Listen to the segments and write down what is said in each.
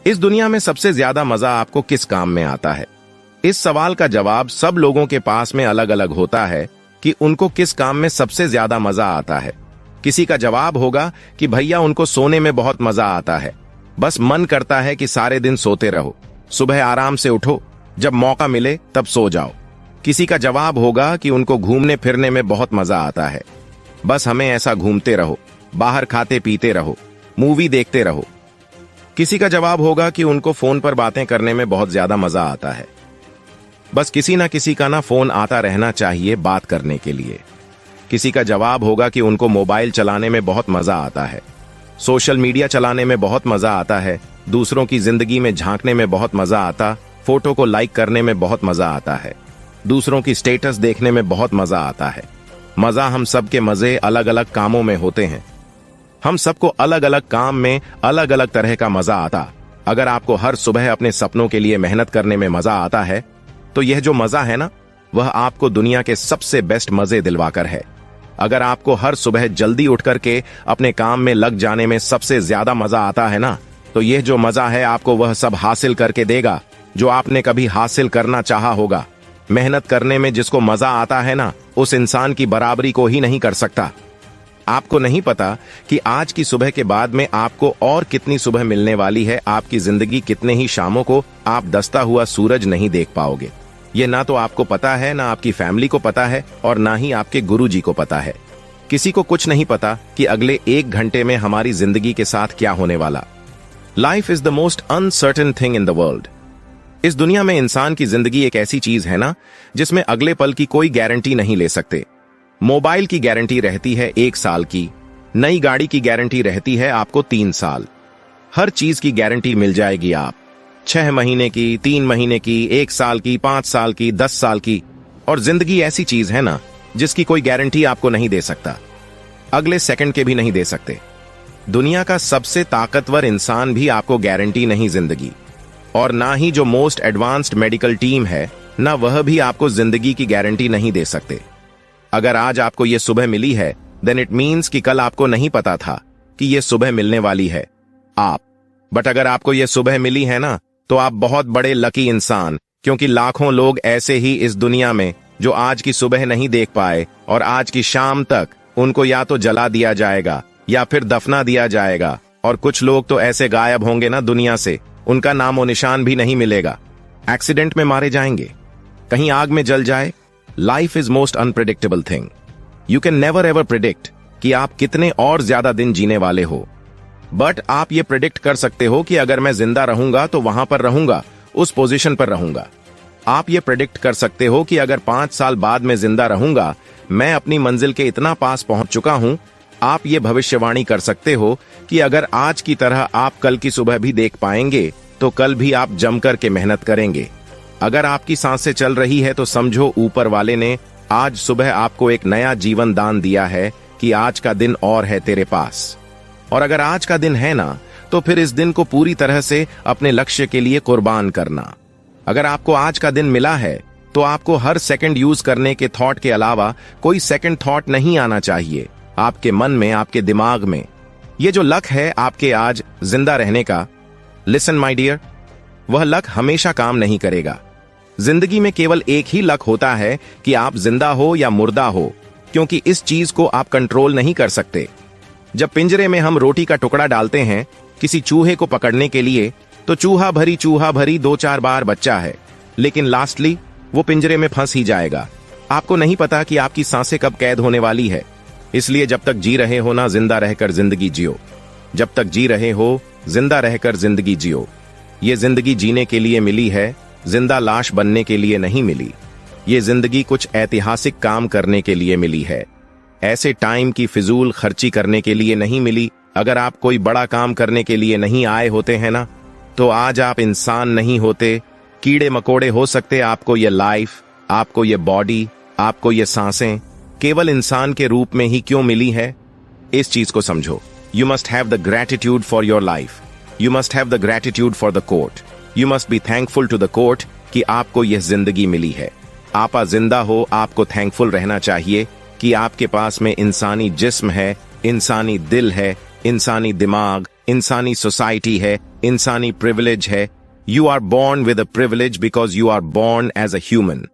इस दुनिया में सबसे ज्यादा मजा आपको किस काम में आता है? इस सवाल का जवाब सब लोगों के पास में अलग अलग होता है कि उनको किस काम में सबसे ज्यादा मजा आता है। किसी का जवाब होगा कि भैया उनको सोने में बहुत मजा आता है, बस मन करता है कि सारे दिन सोते रहो, सुबह आराम से उठो, जब मौका मिले तब सो जाओ। किसी का जवाब होगा कि उनको घूमने फिरने में बहुत मजा आता है, बस हमें ऐसा घूमते रहो, बाहर खाते पीते रहो, मूवी देखते रहो। किसी का जवाब होगा कि उनको फोन पर बातें करने में बहुत ज्यादा मजा आता है, बस किसी ना किसी का ना फोन आता रहना चाहिए बात करने के लिए। किसी का जवाब होगा कि उनको मोबाइल चलाने में बहुत मजा आता है, सोशल मीडिया चलाने में बहुत मजा आता है, दूसरों की जिंदगी में झांकने में बहुत मजा आता, फोटो को लाइक करने में बहुत मजा आता है, दूसरों की स्टेटस देखने में बहुत मजा आता है। मजा हम सबके मजे अलग अलग कामों में होते हैं। हम सबको अलग अलग काम में अलग अलग तरह का मजा आता। अगर आपको हर सुबह अपने सपनों के लिए मेहनत करने में मजा आता है, तो यह जो मजा है ना, वह आपको दुनिया के सबसे बेस्ट मजे दिलवाकर है। अगर आपको हर सुबह जल्दी उठ करके अपने काम में लग जाने में सबसे ज्यादा मजा आता है ना, तो यह जो मजा है आपको वह सब हासिल करके देगा जो आपने कभी हासिल करना चाहा होगा। मेहनत करने में जिसको मजा आता है ना, उस इंसान की बराबरी को ही नहीं कर सकता। आपको नहीं पता कि आज की सुबह के बाद में आपको और कितनी सुबह मिलने वाली है। आपकी जिंदगी कितने ही शामों को आप दस्ता हुआ सूरज नहीं देख पाओगे। ये ना तो आपको पता है, ना आपकी फैमिली को पता है, और ना ही आपके गुरुजी को पता है। किसी को कुछ नहीं पता कि अगले 1 घंटे में हमारी जिंदगी के साथ क्या होने वाला। Life is the most uncertain thing in the world. इस दुनिया में इंसान की जिंदगी एक ऐसी चीज है ना, जिसमें अगले पल की कोई गारंटी नहीं ले सकते। मोबाइल की गारंटी रहती है 1 साल की, नई गाड़ी की गारंटी रहती है आपको 3 साल। हर चीज की गारंटी मिल जाएगी आप 6 महीने की, 3 महीने की, 1 साल की, 5 साल की, 10 साल की। और जिंदगी ऐसी चीज है ना, जिसकी कोई गारंटी आपको नहीं दे सकता, अगले सेकंड के भी नहीं दे सकते। दुनिया का सबसे ताकतवर इंसान भी आपको गारंटी नहीं जिंदगी, और ना ही जो मोस्ट एडवांस्ड मेडिकल टीम है, ना वह भी आपको जिंदगी की गारंटी नहीं दे सकते। अगर आज आपको यह सुबह मिली है, देन इट मीन्स कि कल आपको नहीं पता था कि यह सुबह मिलने वाली है बट अगर आपको यह सुबह मिली है ना, तो आप बहुत बड़े लकी इंसान, क्योंकि लाखों लोग ऐसे ही इस दुनिया में जो आज की सुबह नहीं देख पाए, और आज की शाम तक उनको या तो जला दिया जाएगा या फिर दफना दिया जाएगा। और कुछ लोग तो ऐसे गायब होंगे ना दुनिया से, उनका नामो निशान भी नहीं मिलेगा। एक्सीडेंट में मारे जाएंगे, कहीं आग में जल जाए। Life is most unpredictable thing. You can never ever predict कि आप कितने और ज्यादा दिन जीने वाले हो, बट आप ये प्रिडिक्ट कर सकते हो कि अगर मैं जिंदा रहूंगा तो वहां पर रहूंगा, उस पोजीशन पर रहूंगा। आप ये प्रिडिक्ट कर सकते हो कि अगर 5 साल बाद मैं जिंदा रहूंगा, मैं अपनी मंजिल के इतना पास पहुंच चुका हूं। आप ये भविष्यवाणी कर सकते हो कि अगर आज की तरह आप कल की सुबह भी देख पाएंगे, तो कल भी आप जमकर के मेहनत करेंगे। अगर आपकी सांसें चल रही है, तो समझो ऊपर वाले ने आज सुबह आपको एक नया जीवन दान दिया है कि आज का दिन और है तेरे पास। और अगर आज का दिन है ना, तो फिर इस दिन को पूरी तरह से अपने लक्ष्य के लिए कुर्बान करना। अगर आपको आज का दिन मिला है, तो आपको हर सेकंड यूज करने के थॉट के अलावा कोई सेकंड थॉट नहीं आना चाहिए आपके मन में, आपके दिमाग में। ये जो लक है आपके आज जिंदा रहने का, लिसन माय डियर, वह लक हमेशा काम नहीं करेगा। जिंदगी में केवल एक ही लक होता है कि आप जिंदा हो या मुर्दा हो, क्योंकि इस चीज को आप कंट्रोल नहीं कर सकते। जब पिंजरे में हम रोटी का टुकड़ा डालते हैं किसी चूहे को पकड़ने के लिए, तो चूहा भरी 2-4 बार बच्चा है, लेकिन लास्टली वो पिंजरे में फंस ही जाएगा। आपको नहीं पता कि आपकी सांसें कब कैद होने वाली है। इसलिए जब तक जी रहे हो ना, जिंदा रहकर जिंदगी जियो। जब तक जी रहे हो, जिंदा रहकर जिंदगी जियो। ये जिंदगी जीने के लिए मिली है, जिंदा लाश बनने के लिए नहीं मिली। ये जिंदगी कुछ ऐतिहासिक काम करने के लिए मिली है, ऐसे टाइम की फिजूल खर्ची करने के लिए नहीं मिली। अगर आप कोई बड़ा काम करने के लिए नहीं आए होते हैं ना, तो आज आप इंसान नहीं होते, कीड़े मकोड़े हो सकते। आपको ये लाइफ, आपको ये बॉडी, आपको ये सांसें केवल इंसान के रूप में ही क्यों मिली है, इस चीज को समझो। You must have the gratitude for your life. You must have the gratitude for the court. You must be thankful to the court कि आपको यह जिंदगी मिली है। आप जिंदा हो, आपको थैंकफुल रहना चाहिए कि आपके पास में इंसानी जिस्म है, इंसानी दिल है, इंसानी दिमाग, इंसानी सोसाइटी है, इंसानी प्रिविलेज है। You are born with a privilege because you are born as a human.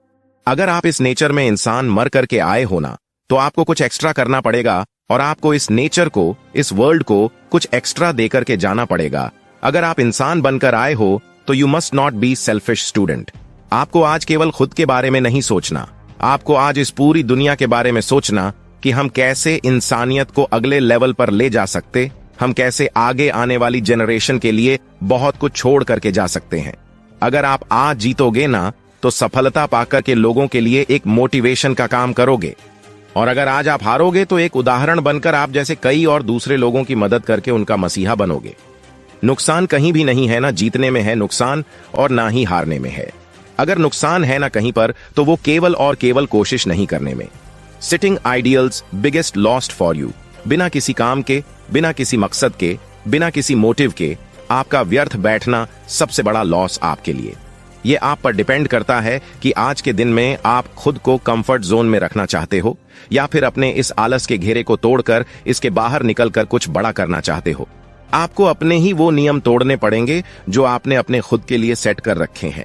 अगर आप इस नेचर में इंसान मर करके आए हो ना, तो आपको कुछ एक्स्ट्रा करना पड़ेगा और आपको इस नेचर को, इस वर्ल्ड को कुछ एक्स्ट्रा देकर के जाना पड़ेगा। अगर आप इंसान बनकर आए हो तो you must not be selfish student. आपको आज केवल खुद के बारे में नहीं सोचना, आपको आज इस पूरी दुनिया के बारे में सोचना कि हम कैसे इंसानियत को अगले लेवल पर ले जा सकते, हम कैसे आगे आने वाली जनरेशन के लिए बहुत कुछ छोड़ करके जा सकते हैं। अगर आप आज जीतोगे ना, तो सफलता पाकर के लोगों के लिए एक मोटिवेशन का काम करोगे, और अगर आज आप हारोगे तो एक उदाहरण बनकर आप जैसे कई और दूसरे लोगों की मदद करके उनका मसीहा बनोगे। नुकसान कहीं भी नहीं है, ना जीतने में है नुकसान और ना ही हारने में है। अगर नुकसान है ना कहीं पर, तो वो केवल और केवल कोशिश नहीं करने में। Sitting ideals biggest lost for you. बिना किसी काम के, बिना किसी मकसद के, बिना किसी मोटिव के आपका व्यर्थ बैठना सबसे बड़ा लॉस आपके लिए। ये आप पर डिपेंड करता है कि आज के दिन में आप खुद को कंफर्ट जोन में रखना चाहते हो या फिर अपने इस आलस के घेरे को तोड़कर इसके बाहर निकलकर कुछ बड़ा करना चाहते हो। आपको अपने ही वो नियम तोड़ने पड़ेंगे जो आपने अपने खुद के लिए सेट कर रखे हैं।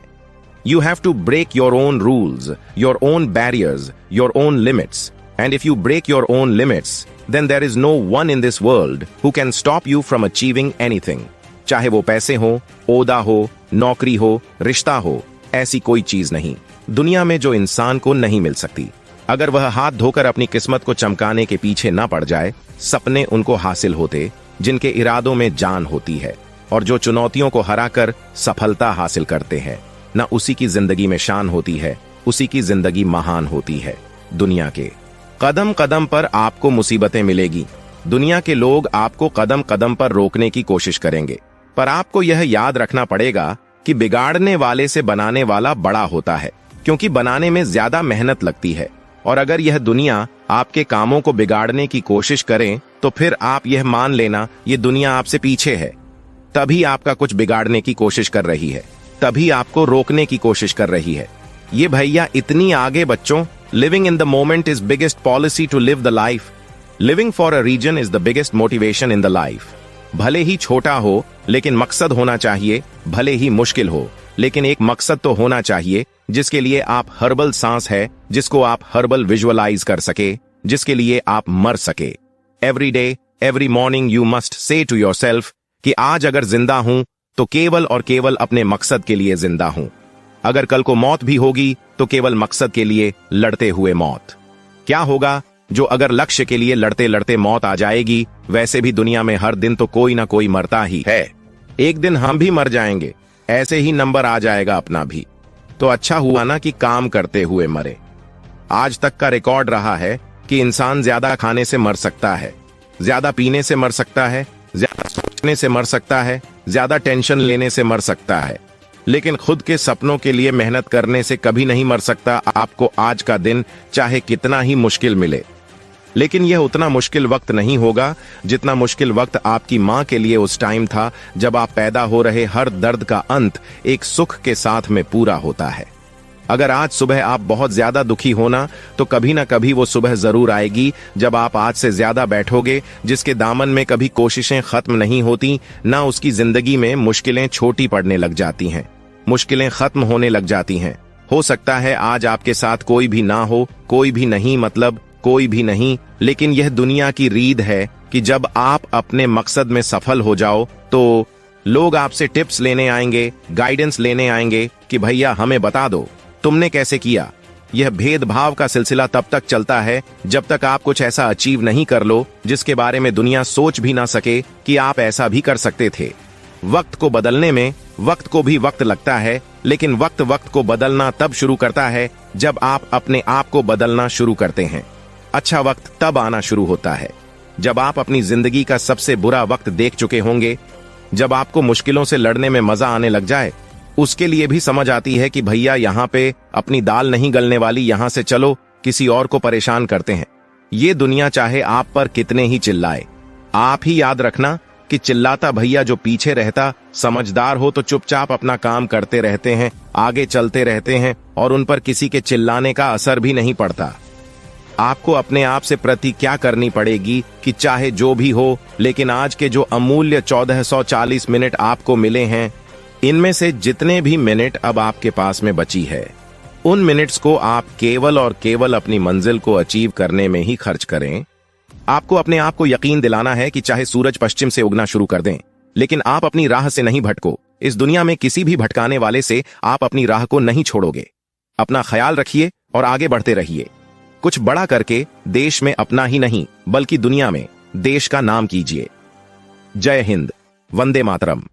You have to break your own rules, your own barriers, your own limits. And if you break your own limits, then there is no one in this world who can stop you from achieving anything. चाहे वो पैसे हो, ओहदा हो, नौकरी हो, रिश्ता हो, ऐसी कोई चीज नहीं दुनिया में जो इंसान को नहीं मिल सकती। अगर वह हाथ धोकर अपनी किस्मत को चमकाने के पीछे ना पड़ जाए, सपने उनको हासिल होते जिनके इरादों में जान होती है, और जो चुनौतियों को हराकर सफलता हासिल करते हैं, ना उसी की जिंदगी में शान होती है, उसी की जिंदगी महान होती है। दुनिया के कदम कदम पर आपको मुसीबतें मिलेगी, दुनिया के लोग आपको कदम कदम पर रोकने की कोशिश करेंगे, पर आपको यह याद रखना पड़ेगा कि बिगाड़ने वाले से बनाने वाला बड़ा होता है, क्योंकि बनाने में ज्यादा मेहनत लगती है। और अगर यह दुनिया आपके कामों को बिगाड़ने की कोशिश करे, तो फिर आप यह मान लेना ये दुनिया आपसे पीछे है, तभी आपका कुछ बिगाड़ने की कोशिश कर रही है, तभी आपको रोकने की कोशिश कर रही है। ये भैया इतनी आगे बच्चों, living in the moment is biggest policy to live the life. Living for a reason is the biggest motivation in the life. भले ही छोटा हो लेकिन मकसद होना चाहिए, भले ही मुश्किल हो लेकिन एक मकसद तो होना चाहिए जिसके लिए आप हर्बल सांस है, जिसको आप हर्बल विजुअलाइज कर सके, जिसके लिए आप मर सके। Every day, every morning you must say to yourself कि आज अगर जिंदा हूं तो केवल और केवल अपने मकसद के लिए जिंदा हूं। अगर कल को मौत भी होगी तो केवल मकसद के लिए लड़ते हुए मौत। क्या होगा जो अगर लक्ष्य के लिए लड़ते लड़ते मौत आ जाएगी? वैसे भी दुनिया में हर दिन तो कोई ना कोई मरता ही है, एक दिन हम भी मर जाएंगे, ऐसे ही नंबर आ जाएगा अपना भी। तो अच्छा हुआ ना कि काम करते हुए मरे। आज तक का रिकॉर्ड रहा है कि इंसान ज्यादा खाने से मर सकता है, ज्यादा पीने से मर सकता है, ज्यादा सोचने से मर सकता है, ज्यादा टेंशन लेने से मर सकता है, लेकिन खुद के सपनों के लिए मेहनत करने से कभी नहीं मर सकता। आपको आज का दिन चाहे कितना ही मुश्किल मिले, लेकिन यह उतना मुश्किल वक्त नहीं होगा जितना मुश्किल वक्त आपकी मां के लिए उस टाइम था जब आप पैदा हो रहे। हर दर्द का अंत एक सुख के साथ में पूरा होता है। अगर आज सुबह आप बहुत ज्यादा दुखी होना, तो कभी ना कभी वो सुबह जरूर आएगी जब आप आज से ज्यादा बैठोगे। जिसके दामन में कभी कोशिशें खत्म नहीं होती, ना उसकी जिंदगी में मुश्किलें छोटी पड़ने लग जाती हैं, मुश्किलें खत्म होने लग जाती हैं। हो सकता है आज आपके साथ कोई भी ना हो, कोई भी नहीं, मतलब कोई भी नहीं, लेकिन यह दुनिया की रीत है कि जब आप अपने मकसद में सफल हो जाओ तो लोग आपसे टिप्स लेने आएंगे, गाइडेंस लेने आएंगे कि भैया हमें बता दो तुमने कैसे किया। यह भेदभाव का सिलसिला तब तक चलता है जब तक आप कुछ ऐसा अचीव नहीं कर लो जिसके बारे में दुनिया सोच भी ना सके कि आप ऐसा भी कर सकते थे। वक्त को बदलने में वक्त को भी वक्त लगता है, लेकिन वक्त वक्त को बदलना तब शुरू करता है जब आप अपने आप को बदलना शुरू करते हैं। अच्छा वक्त तब आना शुरू होता है जब आप अपनी जिंदगी का सबसे बुरा वक्त देख चुके होंगे, जब आपको मुश्किलों से लड़ने में मजा आने लग जाए। उसके लिए भी समझ आती है कि भैया यहाँ पे अपनी दाल नहीं गलने वाली, यहां से चलो किसी और को परेशान करते हैं। ये दुनिया चाहे आप पर कितने ही चिल्लाए, आप ही याद रखना कि चिल्लाता भैया जो पीछे रहता, समझदार हो तो चुपचाप अपना काम करते रहते हैं, आगे चलते रहते हैं और उन पर किसी के चिल्लाने का असर भी नहीं पड़ता। आपको अपने आप से प्रतिज्ञा करनी पड़ेगी कि चाहे जो भी हो, लेकिन आज के जो अमूल्य 1440 मिनट आपको मिले हैं, इनमें से जितने भी मिनट अब आपके पास में बची है, उन मिनट्स को आप केवल और केवल अपनी मंजिल को अचीव करने में ही खर्च करें। आपको अपने आप को यकीन दिलाना है कि चाहे सूरज पश्चिम से उगना शुरू कर दें, लेकिन आप अपनी राह से नहीं भटको। इस दुनिया में किसी भी भटकाने वाले से आप अपनी राह को नहीं छोड़ोगे। अपना ख्याल रखिए और आगे बढ़ते रहिए। कुछ बड़ा करके देश में अपना ही नहीं बल्कि दुनिया में देश का नाम कीजिए। जय हिंद, वंदे मातरम।